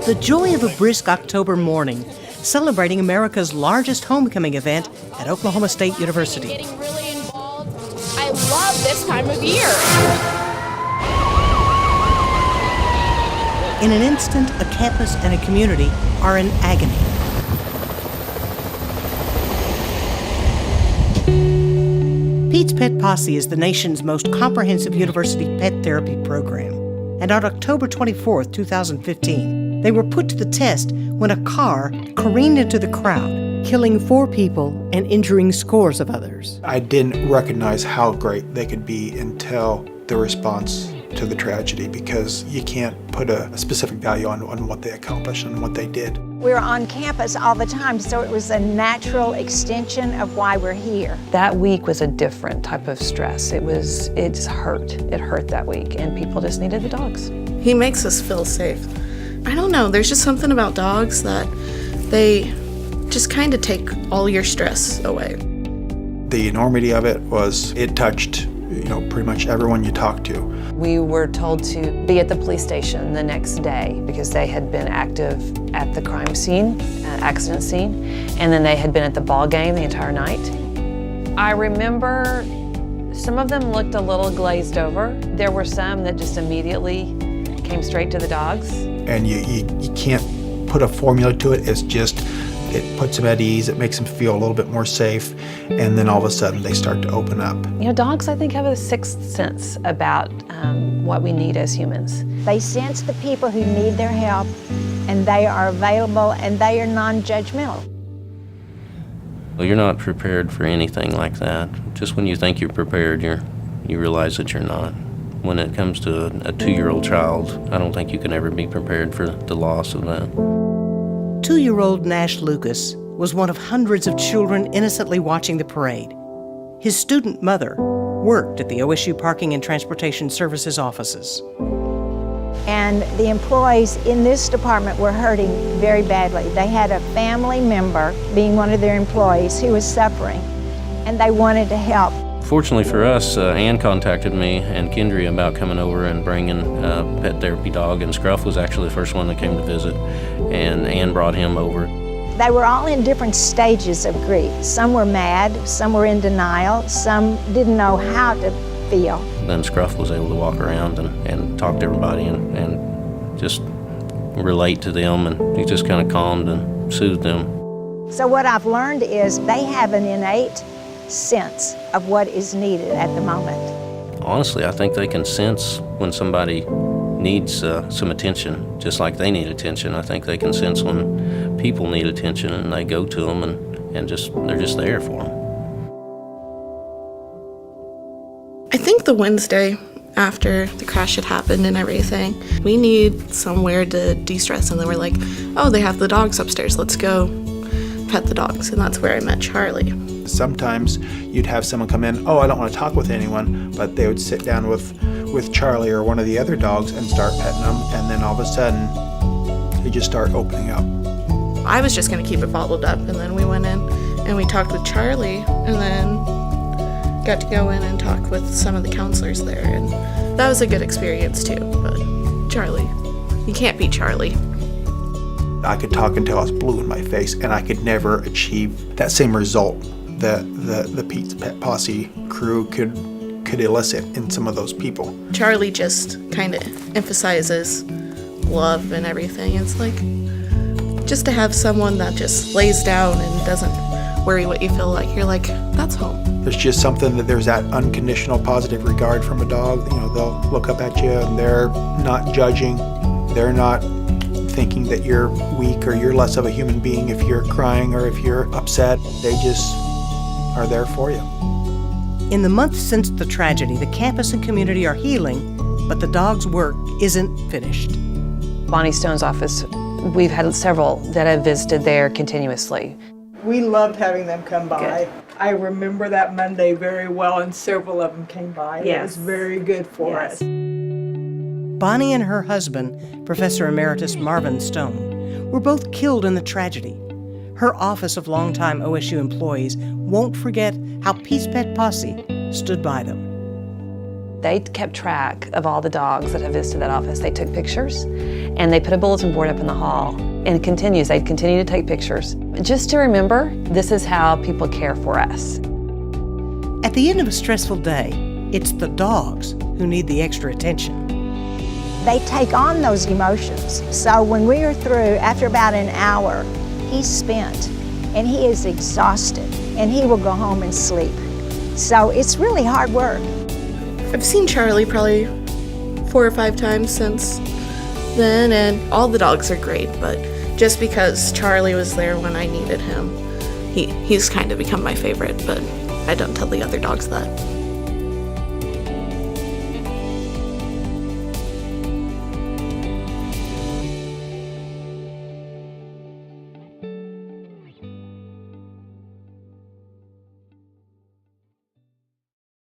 The joy of a brisk October morning, celebrating America's largest homecoming event at Oklahoma State University. Getting really involved. I love this time of year. In an instant, a campus and a community are in agony. Pete's Pet Posse is the nation's most comprehensive university pet therapy program. And on October 24, 2015, they were put to the test when a car careened into the crowd, killing 4 people and injuring scores of others. I didn't recognize how great they could be until the response to the tragedy, because you can't put a specific value on what they accomplished and what they did. We're on campus all the time, so it was a natural extension of why we're here. That week was a different type of stress. It hurt. It hurt that week, and people just needed the dogs. He makes us feel safe. I don't know, there's just something about dogs that they just kind of take all your stress away. The enormity of it was, it touched, pretty much everyone you talked to. We were told to be at the police station the next day because they had been active at the crime scene, accident scene, and then they had been at the ball game the entire night. I remember some of them looked a little glazed over. There were some that just immediately came straight to the dogs. And you can't put a formula to it. It's just, it puts them at ease, it makes them feel a little bit more safe, and then all of a sudden they start to open up. Dogs, I think, have a sixth sense about what we need as humans. They sense the people who need their help, and they are available, and they are non-judgmental. Well, you're not prepared for anything like that. Just when you think you're prepared, you realize that you're not. When it comes to a 2-year-old child, I don't think you can ever be prepared for the loss of that. 2-year-old Nash Lucas was one of hundreds of children innocently watching the parade. His student mother worked at the OSU Parking and Transportation Services offices. And the employees in this department were hurting very badly. They had a family member, being one of their employees, who was suffering, and they wanted to help. Fortunately for us, Ann contacted me and Kendria about coming over and bringing a pet therapy dog, and Scruff was actually the first one that came to visit, and Ann brought him over. They were all in different stages of grief. Some were mad, some were in denial, some didn't know how to feel. Then Scruff was able to walk around and talk to everybody and just relate to them, and he just kind of calmed and soothed them. So what I've learned is they have an innate sense of what is needed at the moment. Honestly, I think they can sense when somebody needs some attention, just like they need attention. I think they can sense when people need attention, and they go to them and they're just there for them. I think the Wednesday after the crash had happened and everything, we need somewhere to de-stress, and then we're like, oh, they have the dogs upstairs, let's go pet the dogs, and that's where I met Charlie. Sometimes you'd have someone come in, oh, I don't want to talk with anyone, but they would sit down with Charlie or one of the other dogs and start petting them, and then all of a sudden, they just start opening up. I was just going to keep it bottled up, and then we went in and we talked with Charlie, and then got to go in and talk with some of the counselors there, and that was a good experience too. But Charlie, you can't beat Charlie. I could talk until I was blue in my face, and I could never achieve that same result that the Pete's Pet Posse crew could elicit in some of those people. Charlie just kind of emphasizes love and everything. It's like just to have someone that just lays down and doesn't worry what you feel like. You're like, that's home. There's just something that there's that unconditional positive regard from a dog. They'll look up at you and they're not judging. They're not thinking that you're weak or you're less of a human being if you're crying or if you're upset. They just are there for you. In the months since the tragedy, the campus and community are healing, but the dog's work isn't finished. Bonnie Stone's office, we've had several that have visited there continuously. We loved having them come by. Good. I remember that Monday very well, and several of them came by. Yes. It was very good for us. Bonnie and her husband, Professor Emeritus Marvin Stone, were both killed in the tragedy. Her office of longtime OSU employees won't forget how Pete's Pet Posse stood by them. They kept track of all the dogs that have visited that office. They took pictures, and they put a bulletin board up in the hall. And it continues. They continue to take pictures. Just to remember, this is how people care for us. At the end of a stressful day, it's the dogs who need the extra attention. They take on those emotions. So when we are through, after about an hour, he's spent and he is exhausted and he will go home and sleep. So it's really hard work. I've seen Charlie probably 4 or 5 times since then, and all the dogs are great, but just because Charlie was there when I needed him, he's kind of become my favorite, but I don't tell the other dogs that.